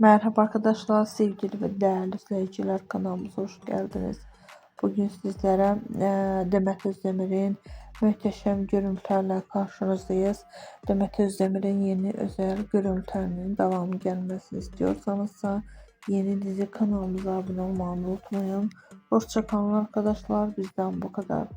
Merhaba arkadaşlar, sevgili ve değerli izleyiciler, kanalımıza hoş geldiniz. Bugün sizlere Demet Özdemir'in muhteşem görüntülerle karşınızdayız. Demet Özdemir'in yeni özel görüntülerinin devamı gelmesini istiyorsanız yeni dizi kanalımıza abone olmayı unutmayın. Hoşça kalın arkadaşlar, bizden bu kadar.